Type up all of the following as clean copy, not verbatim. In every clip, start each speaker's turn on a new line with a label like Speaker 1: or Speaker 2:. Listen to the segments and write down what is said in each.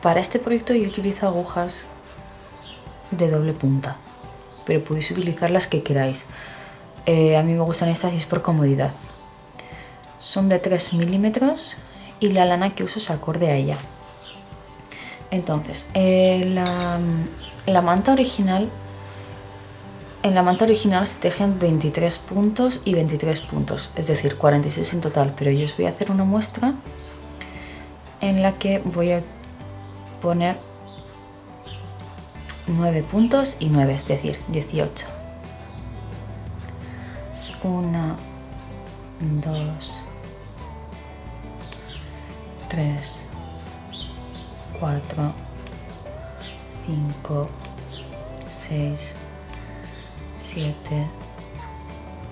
Speaker 1: Para este proyecto yo utilizo agujas de doble punta, pero podéis utilizar las que queráis. A mí me gustan estas y es por comodidad. Son de 3 milímetros y la lana que uso es acorde a ella. Entonces, la manta original, en la manta original se tejen 23 puntos y 23 puntos, es decir, 46 en total, pero yo os voy a hacer una muestra en la que voy a poner 9 puntos y 9, es decir, 18. 1, 2, 3, 4, 5, 6, 7,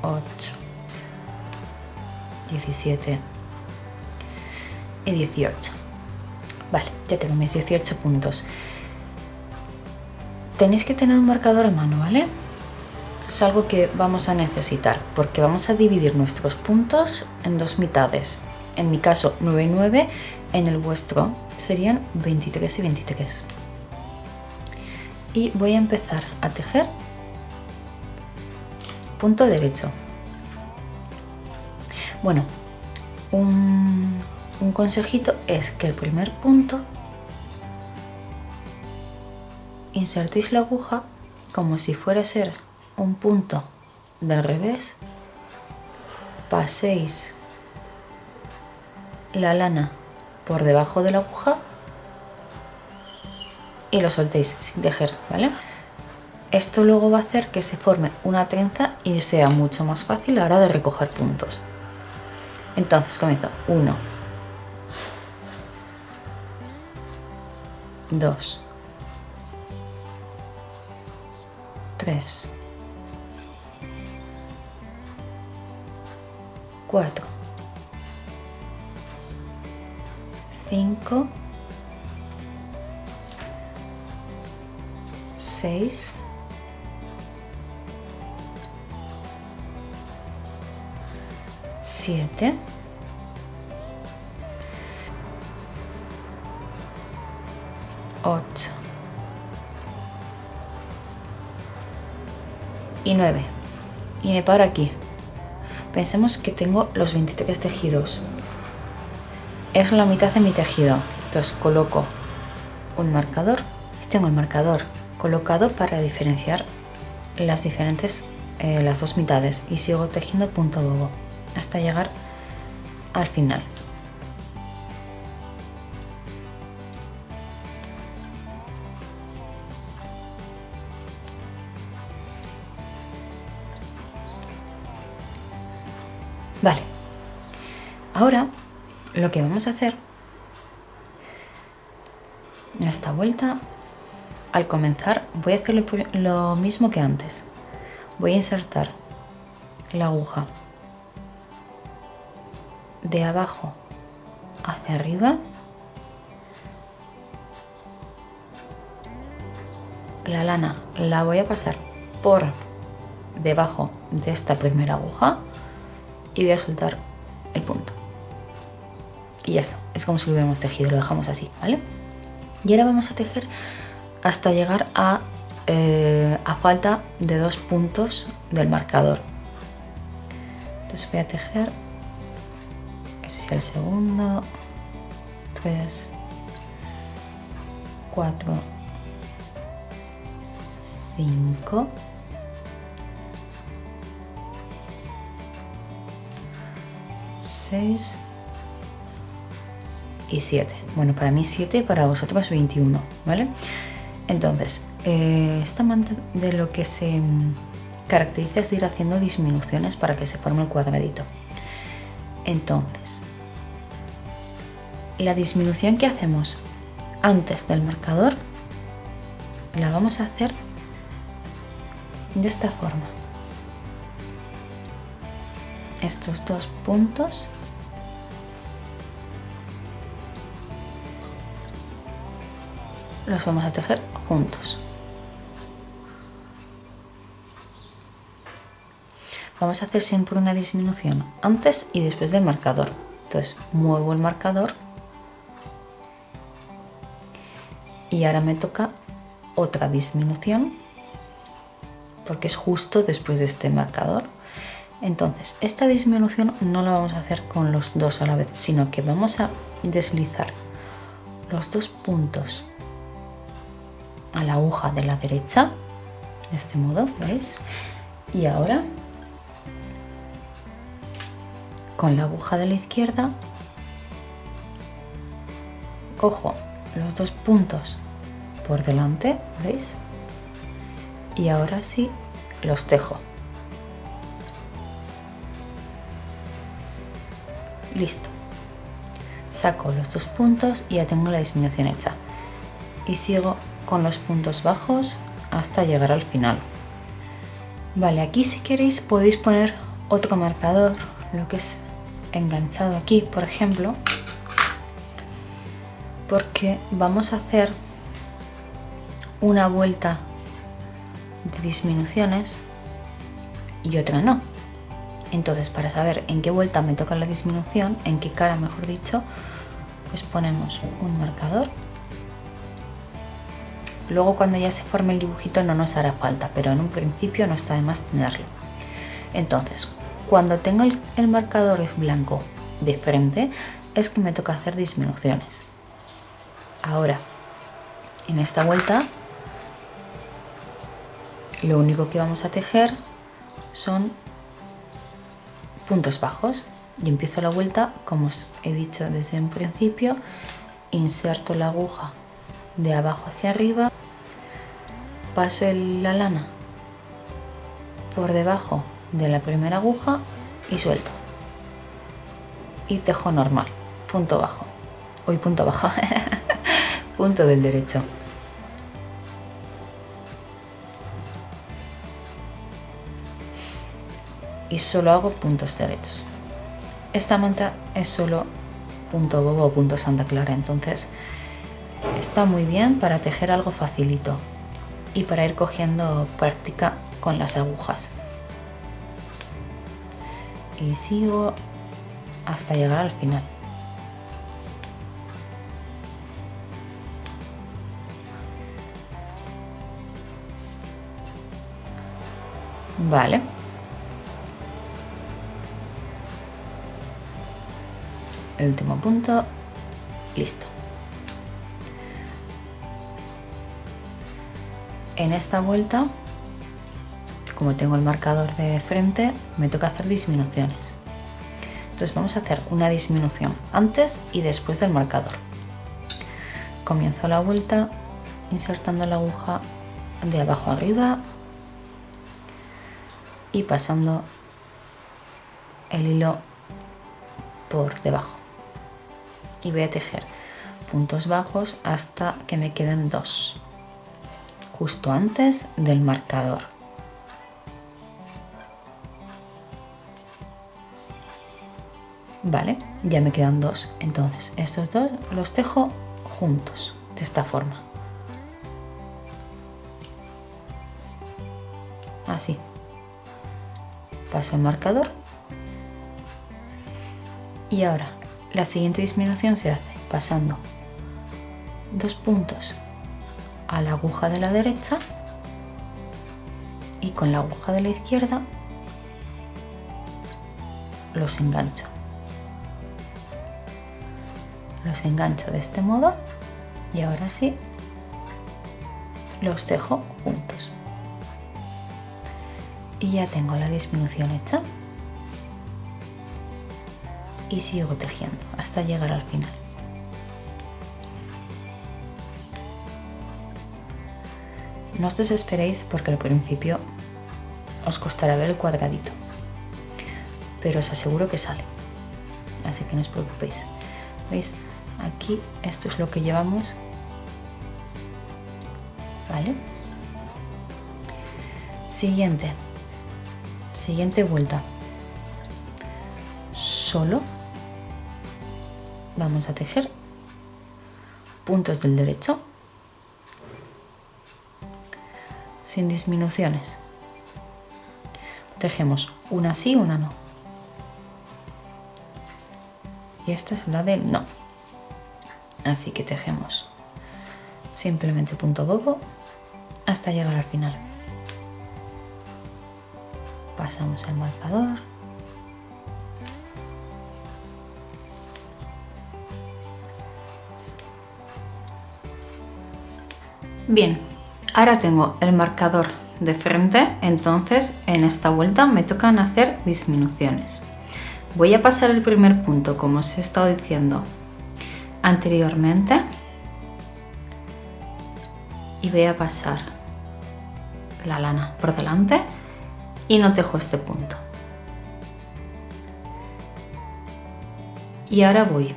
Speaker 1: 8, 17 y 18. Vale, ya tengo mis 18 puntos. Tenéis que tener un marcador a mano, ¿vale? Es algo que vamos a necesitar porque vamos a dividir nuestros puntos en dos mitades. En mi caso 9 y 9, en el vuestro serían 23 y 23. Y voy a empezar a tejer punto derecho. Bueno, un consejito es que el primer punto insertéis la aguja como si fuera a ser un punto del revés, paséis la lana por debajo de la aguja y lo soltéis sin tejer, ¿vale? Esto luego va a hacer que se forme una trenza y sea mucho más fácil a la hora de recoger puntos. Entonces comienzo 1, 2, 3, 4, 5, 6, 7, 8 y 9. Y me paro aquí. Pensemos que tengo los 23 tejidos. Es la mitad de mi tejido. Entonces coloco un marcador y tengo el marcador colocado para diferenciar las dos mitades y sigo tejiendo punto bobo hasta llegar al final. Vale, ahora lo que vamos a hacer en esta vuelta, al comenzar voy a hacer lo mismo que antes. Voy a insertar la aguja de abajo hacia arriba, la lana la voy a pasar por debajo de esta primera aguja y voy a soltar el punto y ya está, es como si lo hubiéramos tejido, lo dejamos así, ¿vale? Y ahora vamos a tejer hasta llegar a falta de 2 puntos del marcador. Entonces voy a tejer, ese es el segundo, 3, 4, 5, 6 y 7. Bueno, para mí 7, para vosotros 21, ¿vale? Entonces, esta manta de lo que se caracteriza es de ir haciendo disminuciones para que se forme el cuadradito. Entonces, la disminución que hacemos antes del marcador la vamos a hacer de esta forma. Estos dos puntos los vamos a tejer juntos. Vamos a hacer siempre una disminución antes y después del marcador. Entonces muevo el marcador Y ahora me toca otra disminución porque es justo después de este marcador. Entonces, esta disminución no la vamos a hacer con los dos a la vez, sino que vamos a deslizar los dos puntos a la aguja de la derecha, de este modo, ¿veis? Y ahora, con la aguja de la izquierda, cojo los dos puntos por delante, ¿veis? Y ahora sí los tejo. Listo. Saco los dos puntos y ya tengo la disminución hecha. Y sigo con los puntos bajos hasta llegar al final. Vale, aquí si queréis podéis poner otro marcador, lo que es enganchado aquí, por ejemplo, porque vamos a hacer una vuelta de disminuciones y otra no. Entonces, para saber en qué vuelta me toca la disminución, en qué cara mejor dicho, pues ponemos un marcador. Luego cuando ya se forme el dibujito no nos hará falta, pero en un principio no está de más tenerlo. Entonces, cuando tengo el marcador es blanco de frente, es que me toca hacer disminuciones. Ahora, en esta vuelta, lo único que vamos a tejer son puntos bajos. Y empiezo la vuelta, como os he dicho desde un principio, inserto la aguja de abajo hacia arriba, paso la lana por debajo de la primera aguja y suelto. Y tejo normal, punto bajo. Uy, punto bajo. Punto del derecho. Y solo hago puntos derechos. Esta manta es solo punto bobo o punto Santa Clara, entonces está muy bien para tejer algo facilito y para ir cogiendo práctica con las agujas. Y sigo hasta llegar al final. Vale. El último punto, listo. En esta vuelta, como tengo el marcador de frente, me toca hacer disminuciones. Entonces vamos a hacer una disminución antes y después del marcador. Comienzo la vuelta insertando la aguja de abajo arriba y pasando el hilo por debajo. Y voy a tejer puntos bajos hasta que me queden dos, justo antes del marcador. Vale, ya me quedan dos, entonces estos dos los tejo juntos de esta forma, así. Paso el marcador y ahora la siguiente disminución se hace pasando dos puntos a la aguja de la derecha y con la aguja de la izquierda los engancho. Los engancho de este modo y ahora sí los tejo juntos. Y ya tengo la disminución hecha. Y sigo tejiendo hasta llegar al final. No os desesperéis porque al principio os costará ver el cuadradito, pero os aseguro que sale, así que no os preocupéis. ¿Veis? Aquí esto es lo que llevamos, ¿vale? Siguiente vuelta. Solo vamos a tejer puntos del derecho sin disminuciones. Tejemos una sí, una no. Y esta es la de no. Así que tejemos simplemente punto bobo hasta llegar al final. Pasamos el marcador. Bien, ahora tengo el marcador de frente, entonces en esta vuelta me tocan hacer disminuciones. Voy a pasar el primer punto, como os he estado diciendo anteriormente, y voy a pasar la lana por delante y no tejo este punto. Y ahora voy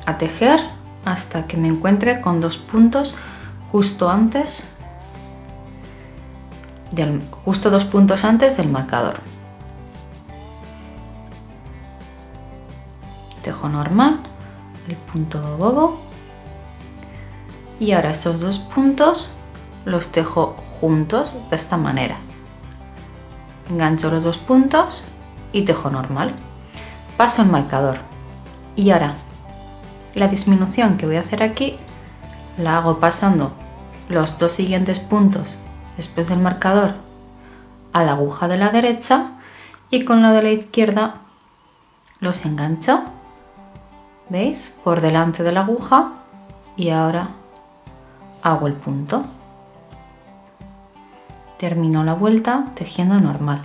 Speaker 1: a tejer hasta que me encuentre con 2 puntos justo 2 puntos antes del marcador. Tejo normal, el punto bobo, y ahora estos 2 puntos los tejo juntos de esta manera. Engancho los 2 puntos y tejo normal. Paso el marcador y ahora la disminución que voy a hacer aquí la hago pasando los 2 siguientes puntos después del marcador a la aguja de la derecha y con la de la izquierda los engancho, ¿veis? Por delante de la aguja, y ahora hago el punto. Termino la vuelta tejiendo normal.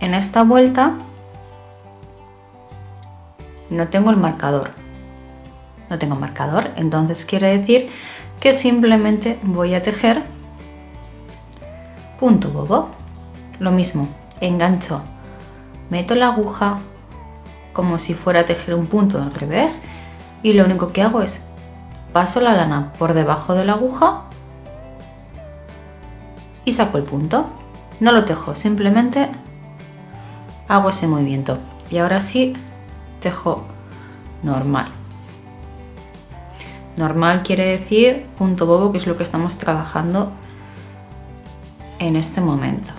Speaker 1: En esta vuelta no tengo el marcador. No tengo marcador, entonces quiere decir que simplemente voy a tejer punto bobo. Lo mismo, engancho, meto la aguja como si fuera a tejer un punto al revés y lo único que hago es paso la lana por debajo de la aguja y saco el punto. No lo tejo, simplemente hago ese movimiento y ahora sí tejo normal. Normal quiere decir punto bobo, que es lo que estamos trabajando en este momento.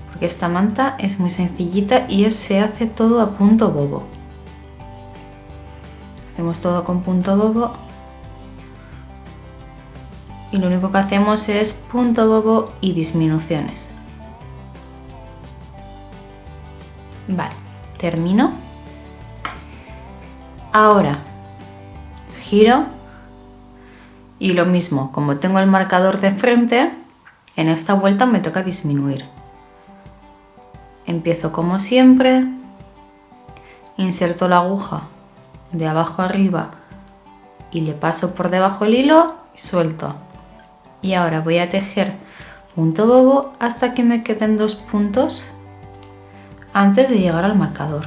Speaker 1: Porque esta manta es muy sencillita y se hace todo a punto bobo. Hacemos todo con punto bobo y lo único que hacemos es punto bobo y disminuciones. Vale, termino. Ahora giro y lo mismo, como tengo el marcador de frente, en esta vuelta me toca disminuir. Empiezo como siempre, inserto la aguja de abajo arriba y le paso por debajo el hilo y suelto. Y ahora voy a tejer punto bobo hasta que me queden 2 puntos antes de llegar al marcador.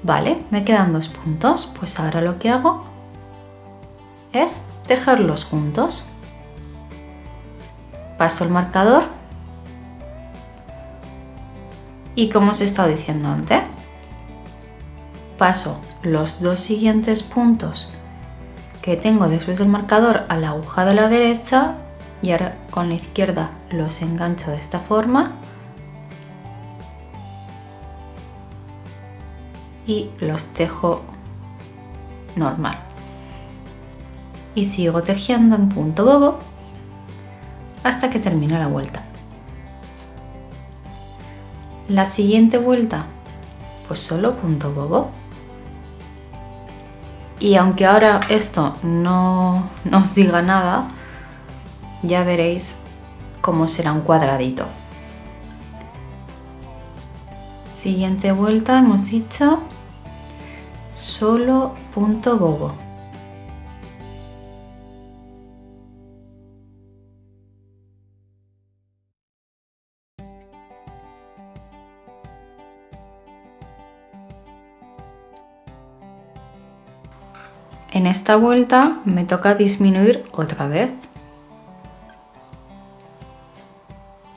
Speaker 1: Vale, me quedan 2 puntos, pues ahora lo que hago es tejerlos juntos. Paso el marcador y, como os he estado diciendo antes, paso los 2 siguientes puntos que tengo después del marcador a la aguja de la derecha y ahora con la izquierda los engancho de esta forma y los tejo normal. Y sigo tejiendo en punto bobo hasta que termine la vuelta. La siguiente vuelta, pues solo punto bobo. Y aunque ahora esto no os diga nada, ya veréis cómo será un cuadradito. Siguiente vuelta, hemos dicho solo punto bobo. En esta vuelta me toca disminuir otra vez.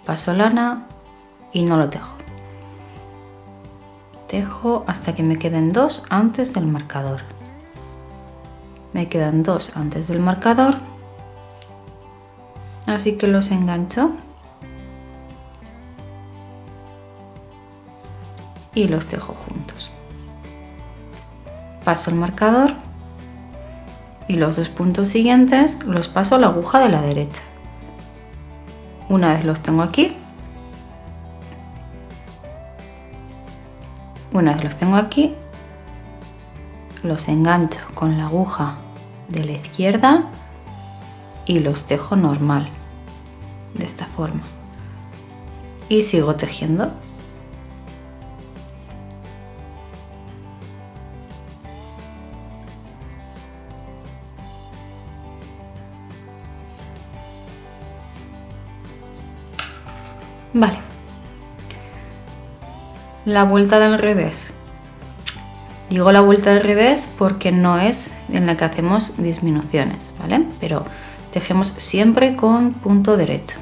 Speaker 1: Paso lana y no lo tejo. tejo hasta que me queden 2 antes del marcador. Me quedan 2 antes del marcador, así que los engancho y los tejo juntos. Paso el marcador y los 2 puntos siguientes los paso a la aguja de la derecha. Una vez los tengo aquí, los engancho con la aguja de la izquierda y los tejo normal, de esta forma. Y sigo tejiendo. Vale. La vuelta del revés. Digo la vuelta del revés porque no es en la que hacemos disminuciones, ¿vale? Pero tejemos siempre con punto derecho.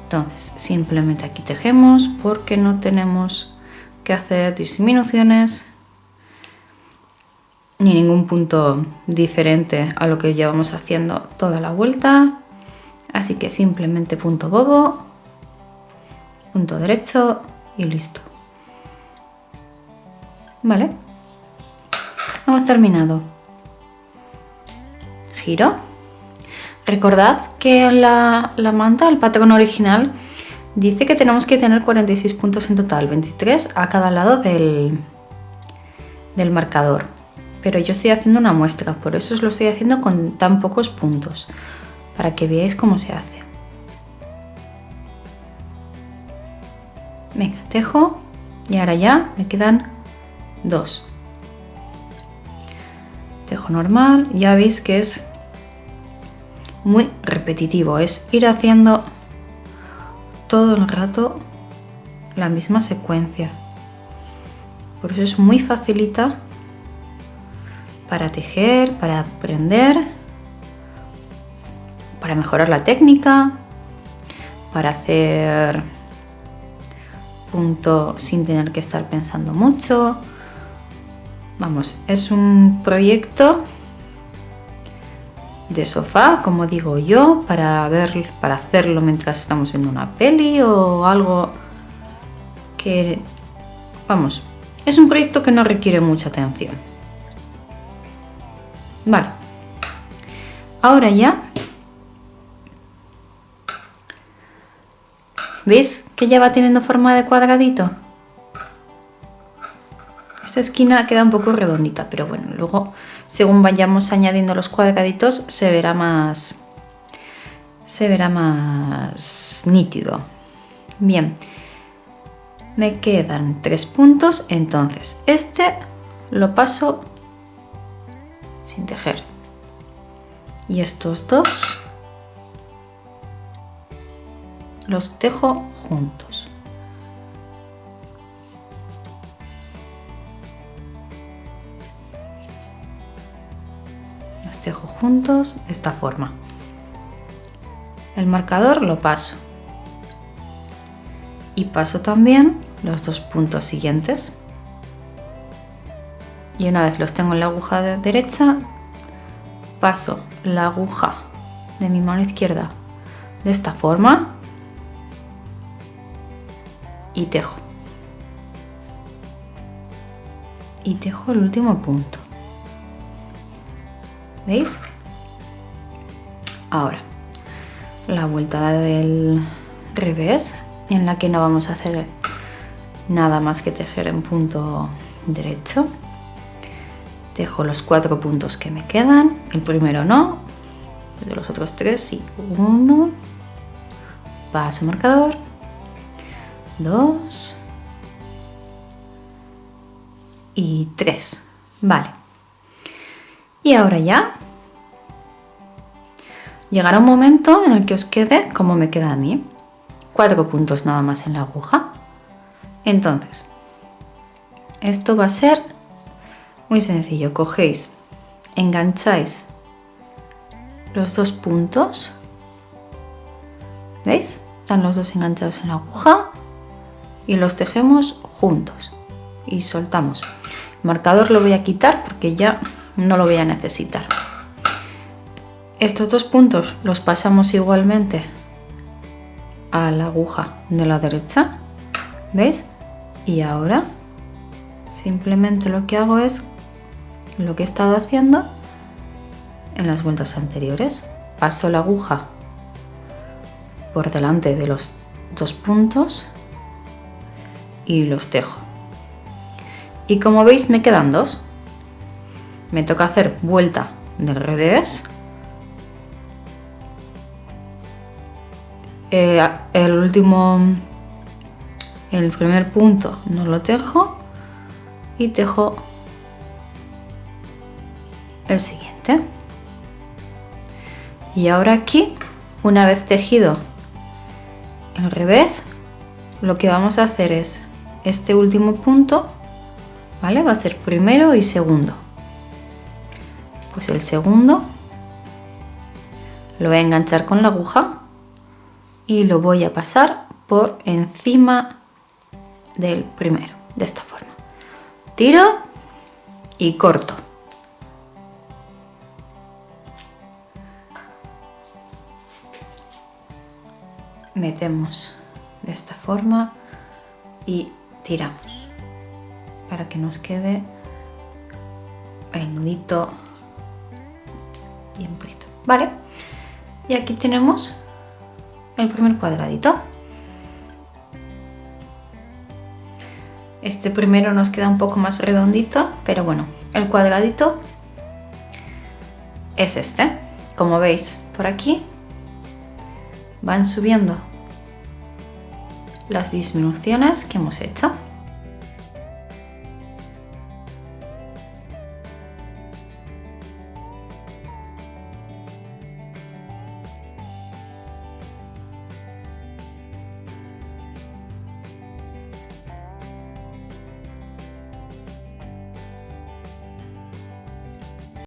Speaker 1: Entonces, simplemente aquí tejemos porque no tenemos que hacer disminuciones ni ningún punto diferente a lo que llevamos haciendo toda la vuelta. Así que simplemente punto bobo, punto derecho y listo. Vale, hemos terminado. Giro. Recordad que la manta, el patrón original, dice que tenemos que tener 46 puntos en total, 23 a cada lado del marcador. Pero yo estoy haciendo una muestra, por eso os lo estoy haciendo con tan pocos puntos, para que veáis cómo se hace. Venga, tejo y ahora ya me quedan 2. Tejo normal, ya veis que es muy repetitivo, es ir haciendo todo el rato la misma secuencia. Por eso es muy facilita para tejer, para aprender, para mejorar la técnica, para hacer punto sin tener que estar pensando mucho. Vamos, es un proyecto de sofá, como digo yo, para hacerlo mientras estamos viendo una peli o algo que, vamos, es un proyecto que no requiere mucha atención. Vale, ahora ya, ¿veis que ya va teniendo forma de cuadradito? Esta esquina queda un poco redondita, pero bueno, luego según vayamos añadiendo los cuadraditos se verá más nítido. Bien, me quedan 3 puntos, entonces este lo paso sin tejer y estos 2 los tejo juntos. Los tejo juntos de esta forma. El marcador lo paso y paso también los 2 puntos siguientes. Y una vez los tengo en la aguja de derecha, paso la aguja de mi mano izquierda de esta forma y tejo. Y tejo el último punto. ¿Veis? Ahora, la vuelta del revés, en la que no vamos a hacer nada más que tejer en punto derecho. Tejo los 4 puntos que me quedan, el primero no, de los otros 3 sí. 1, paso marcador, 2 y 3. Vale. Y ahora ya llegará un momento en el que os quede como me queda a mí, 4 puntos nada más en la aguja. Entonces, esto va a ser muy sencillo. Cogéis, engancháis los 2 puntos, ¿veis? Están los 2 enganchados en la aguja y los tejemos juntos. y soltamos. El marcador lo voy a quitar porque ya no lo voy a necesitar. Estos 2 puntos los pasamos igualmente a la aguja de la derecha, ¿veis? Y ahora simplemente lo que hago es lo que he estado haciendo en las vueltas anteriores. Paso la aguja por delante de los 2 puntos y los tejo. Y como veis me quedan 2. Me toca hacer vuelta del revés. El primer punto no lo tejo y tejo el siguiente. Y ahora aquí, una vez tejido el revés, lo que vamos a hacer es este último punto, ¿vale? Va a ser primero y segundo. Pues el segundo lo voy a enganchar con la aguja y lo voy a pasar por encima del primero, de esta forma. Tiro y corto. Metemos de esta forma y tiramos para que nos quede el nudito bien puesto, ¿vale? Y aquí tenemos el primer cuadradito. Este primero nos queda un poco más redondito, pero bueno, el cuadradito es este. Como veis, por aquí van subiendo las disminuciones que hemos hecho.